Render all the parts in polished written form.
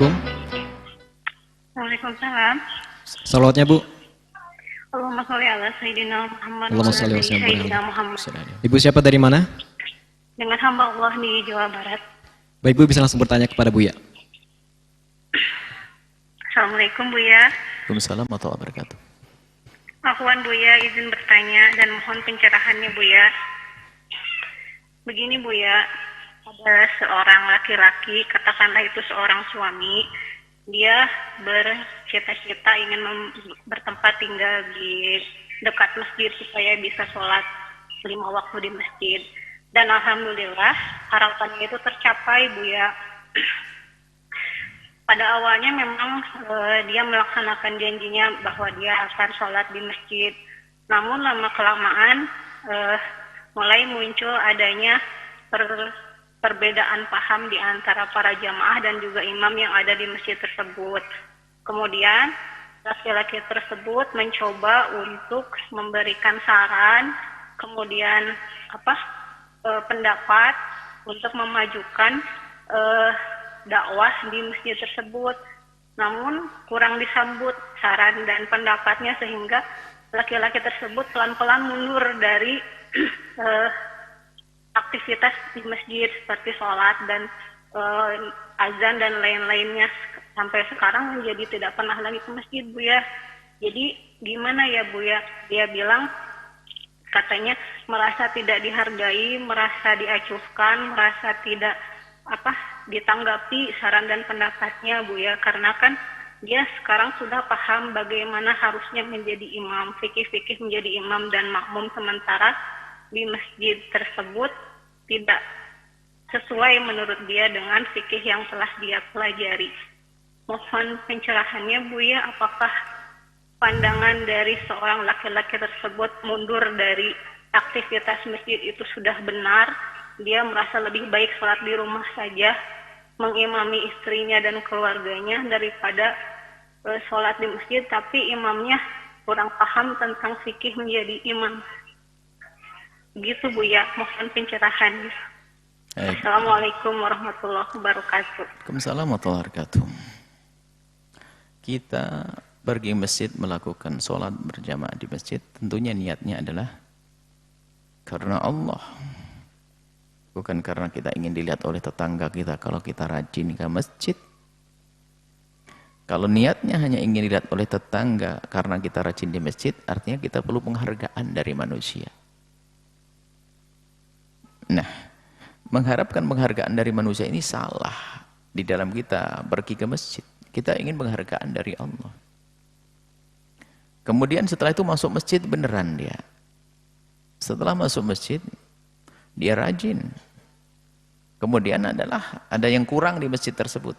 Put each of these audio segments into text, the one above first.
Assalamualaikum. Waalaikumsalam. Salawatnya Bu. Allahumma sholli ala Sayyidina Muhammad wa Allahumma ala sholli wa ali sallim Sayyidina ala Muhammad. Ibu siapa dari mana? Dengan hamba Allah di Jawa Barat. Baik Bu, bisa langsung bertanya kepada Buya. Assalamualaikum Buya. Waalaikumsalam warahmatullahi wabarakatuh. Afwan Buya, izin bertanya dan mohon pencerahannya Buya. Begini Buya, ada seorang laki-laki, katakanlah itu seorang suami, dia bercita-cita ingin bertempat tinggal di dekat masjid supaya bisa sholat 5 waktu di masjid. Dan alhamdulillah harapannya itu tercapai Buya. Pada awalnya memang dia melaksanakan janjinya bahwa dia akan sholat di masjid. Namun lama-kelamaan mulai muncul adanya perbedaan paham di antara para jamaah dan juga imam yang ada di masjid tersebut. Kemudian laki-laki tersebut mencoba untuk memberikan saran, kemudian pendapat untuk memajukan dakwah di masjid tersebut. Namun kurang disambut saran dan pendapatnya sehingga laki-laki tersebut pelan-pelan mundur dari aktivitas di masjid seperti sholat dan azan dan lain-lainnya, sampai sekarang menjadi tidak pernah lagi ke masjid Buya. Jadi gimana ya Buya? Dia bilang katanya merasa tidak dihargai, merasa diacuhkan, merasa tidak ditanggapi saran dan pendapatnya Buya, karena kan dia sekarang sudah paham bagaimana harusnya menjadi imam, fikih-fikih menjadi imam dan makmum, sementara di masjid tersebut tidak sesuai menurut dia dengan fikih yang telah dia pelajari. Mohon pencerahannya Buya, apakah pandangan dari seorang laki-laki tersebut mundur dari aktivitas masjid itu sudah benar? Dia merasa lebih baik sholat di rumah saja, mengimami istrinya dan keluarganya daripada sholat di masjid, tapi imamnya kurang paham tentang fikih menjadi imam. Gitu Buya, mohon pencerahan. Assalamualaikum warahmatullahi wabarakatuh. Waalaikumsalam warahmatullahi wabarakatuh. Kita pergi masjid melakukan sholat berjamaah di masjid, tentunya niatnya adalah karena Allah. Bukan karena kita ingin dilihat oleh tetangga kita kalau kita rajin ke masjid. Kalau niatnya hanya ingin dilihat oleh tetangga karena kita rajin di masjid, artinya kita perlu penghargaan dari manusia. Nah, mengharapkan penghargaan dari manusia ini salah. Di dalam kita pergi ke masjid, kita ingin penghargaan dari Allah. Kemudian setelah itu masuk masjid beneran dia. Setelah masuk masjid, dia rajin. Kemudian ada yang kurang di masjid tersebut.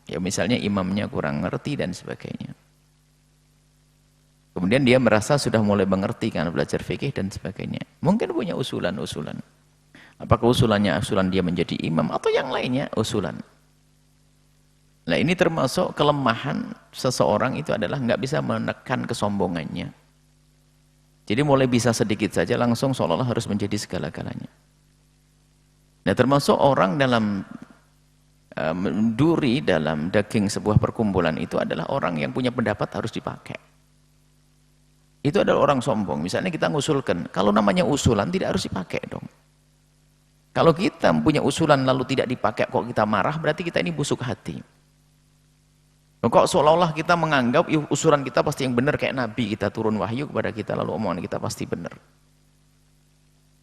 Ya misalnya imamnya kurang ngerti dan sebagainya. Kemudian dia merasa sudah mulai mengerti kan, belajar fikih dan sebagainya. Mungkin punya usulan-usulan. Apakah usulannya usulan dia menjadi imam atau yang lainnya usulan. Nah ini termasuk kelemahan seseorang itu adalah nggak bisa menekan kesombongannya. Jadi mulai bisa sedikit saja langsung seolah-olah harus menjadi segala-galanya. Nah termasuk orang dalam duri dalam daging sebuah perkumpulan itu adalah orang yang punya pendapat harus dipakai. Itu adalah orang sombong. Misalnya kita ngusulkan, kalau namanya usulan tidak harus dipakai dong. Kalau kita punya usulan lalu tidak dipakai kok kita marah, berarti kita ini busuk hati. Kok seolah-olah kita menganggap usulan kita pasti yang benar, kayak Nabi kita turun wahyu kepada kita lalu omongan kita pasti benar.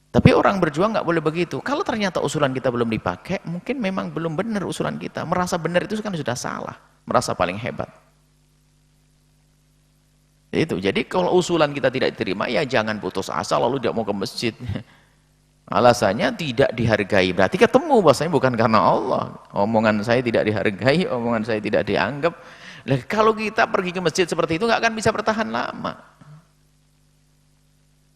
Tapi orang berjuang nggak boleh begitu. Kalau ternyata usulan kita belum dipakai, mungkin memang belum benar usulan kita. Merasa benar itu kan sudah salah, merasa paling hebat. Itu. Jadi kalau usulan kita tidak diterima, ya jangan putus asa lalu tidak mau ke masjid. Alasannya tidak dihargai. Berarti ketemu bahasanya bukan karena Allah. Omongan saya tidak dihargai, omongan saya tidak dianggap. Nah, kalau kita pergi ke masjid seperti itu nggak akan bisa bertahan lama.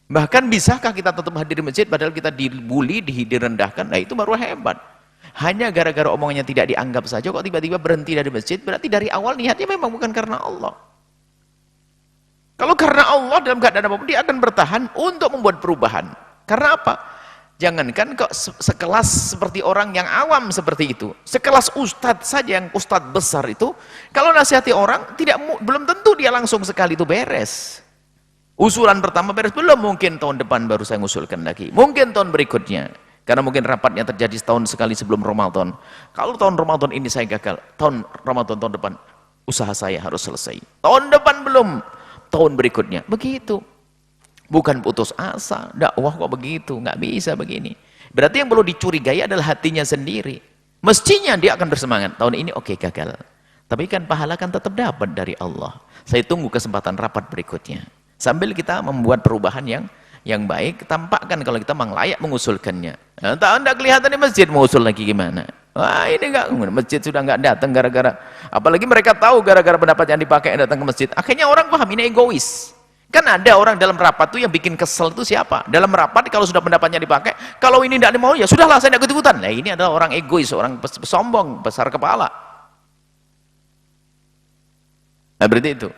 Bahkan bisakah kita tetap hadir di masjid padahal kita dibully, direndahkan? Nah itu baru hebat. Hanya gara-gara omongannya tidak dianggap saja kok tiba-tiba berhenti dari masjid, berarti dari awal niatnya memang bukan karena Allah. Kalau karena Allah dalam keadaan apapun dia akan bertahan untuk membuat perubahan. Karena apa? Jangankan kok sekelas seperti orang yang awam seperti itu. Sekelas ustadz saja, yang ustadz besar itu, kalau nasihati orang, belum tentu dia langsung sekali itu beres. Usulan pertama beres, belum, mungkin tahun depan baru saya ngusulkan lagi. Mungkin tahun berikutnya. Karena mungkin rapatnya terjadi setahun sekali sebelum Ramadan. Kalau tahun Ramadan ini saya gagal, tahun Ramadan tahun depan, usaha saya harus selesai. Tahun depan belum, tahun berikutnya. Begitu. Bukan putus asa, dakwah kok begitu, nggak bisa begini. Berarti yang perlu dicurigai adalah hatinya sendiri. Mestinya dia akan bersemangat, tahun ini oke, gagal. Tapi kan pahala kan tetap dapat dari Allah. Saya tunggu kesempatan rapat berikutnya. Sambil kita membuat perubahan yang baik, tampakkan kalau kita memang layak mengusulkannya. Nah, tak kelihatan di masjid, mau usul lagi gimana? Wah, ini enggak, masjid sudah nggak datang gara-gara, apalagi mereka tahu gara-gara pendapat yang dipakai datang ke masjid. Akhirnya orang paham ini egois. Kan ada orang dalam rapat tuh yang bikin kesel itu siapa? Dalam rapat kalau sudah pendapatnya dipakai, kalau ini tidak mau ya sudahlah saya tidak ikut-ikutan. Nah, ini adalah orang egois, orang sombong, besar kepala. Nah, berarti itu.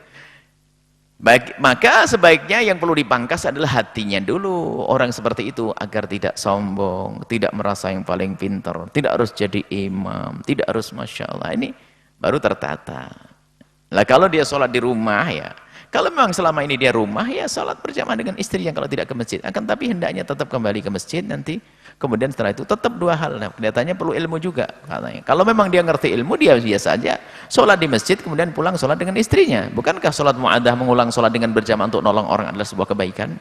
Maka sebaiknya yang perlu dipangkas adalah hatinya dulu orang seperti itu, agar tidak sombong, tidak merasa yang paling pintar, tidak harus jadi imam, tidak harus masya Allah. Ini baru tertata. Lah kalau dia sholat di rumah ya, kalau memang selama ini dia rumah, ya salat berjamaah dengan istrinya kalau tidak ke masjid. Akan tapi hendaknya tetap kembali ke masjid nanti. Kemudian setelah itu tetap dua hal. Nah, kelihatannya perlu ilmu juga katanya. Kalau memang dia ngerti ilmu, dia biasa saja salat di masjid, kemudian pulang salat dengan istrinya. Bukankah salat mu'adah mengulang salat dengan berjamaah untuk nolong orang adalah sebuah kebaikan?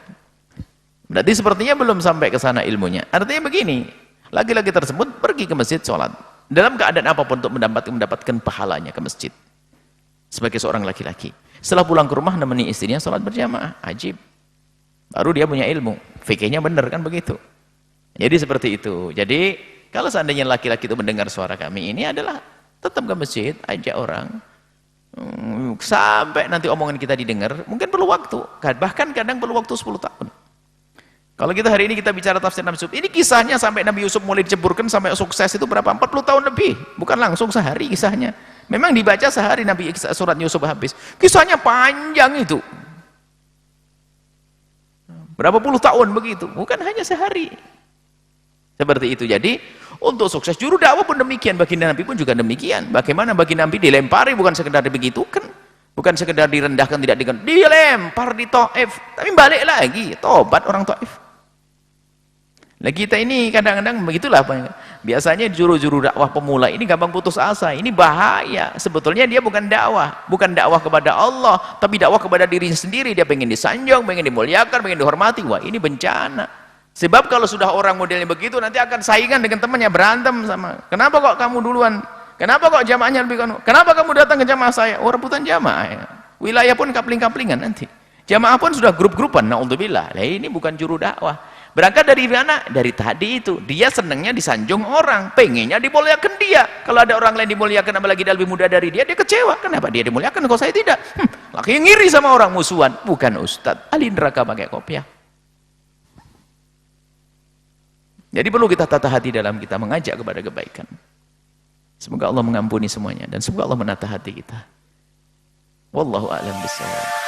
Berarti sepertinya belum sampai ke sana ilmunya. Artinya begini, laki-laki tersebut pergi ke masjid salat dalam keadaan apapun untuk mendapatkan pahalanya ke masjid. Sebagai seorang laki-laki. Setelah pulang ke rumah nemeni istrinya sholat berjamaah, ajib. Baru dia punya ilmu, fikihnya benar kan begitu. Jadi seperti itu. Jadi kalau seandainya laki-laki itu mendengar suara kami ini adalah tetap ke masjid, ajak orang. Sampai nanti omongan kita didengar, mungkin perlu waktu. Bahkan kadang perlu waktu 10 tahun. Kalau kita hari ini kita bicara tafsir Nabi Yusuf, ini kisahnya sampai Nabi Yusuf mulai diceburkan sampai sukses itu berapa? 40 tahun lebih. Bukan langsung sehari kisahnya. Memang dibaca sehari Nabi surat Yusuf habis. Kisahnya panjang itu. Berapa puluh tahun begitu. Bukan hanya sehari. Seperti itu. Jadi untuk sukses juru dakwah pun demikian. Baginda Nabi pun juga demikian. Bagaimana baginda Nabi dilempari bukan sekedar dibegitukan. Bukan sekedar direndahkan, tidak dilempar di Taif. Tapi balik lagi. Tobat orang Taif. Nah kita ini kadang-kadang begitulah. Biasanya juru-juru dakwah pemula ini gampang putus asa. Ini bahaya. Sebetulnya dia bukan dakwah. Bukan dakwah kepada Allah. Tapi dakwah kepada dirinya sendiri. Dia pengen disanjung, pengen dimuliakan, pengen dihormati. Wah ini bencana. Sebab kalau sudah orang modelnya begitu, nanti akan saingan dengan temannya, berantem sama. Kenapa kok kamu duluan? Kenapa kok jamaahnya lebih kamu? Kenapa kamu datang ke jamaah saya? Oh rebutan jamaah ya. Wilayah pun kapling-kaplingan nanti. Jamaah pun sudah grup-grupan. Na'udzubillah. Nah ini bukan juru dakwah. Berangkat dari mana? Dari tadi itu. Dia senangnya disanjung orang. Pengennya dimuliakan dia. Kalau ada orang lain dimuliakan, apalagi dia lebih muda dari dia kecewa. Kenapa dia dimuliakan, kok saya tidak? Laki ngiri sama orang musuhan. Bukan ustadz. Ahli neraka pakai kopiah. Jadi perlu kita tata hati dalam kita mengajak kepada kebaikan. Semoga Allah mengampuni semuanya. Dan semoga Allah menata hati kita. Wallahu a'lam bishawab.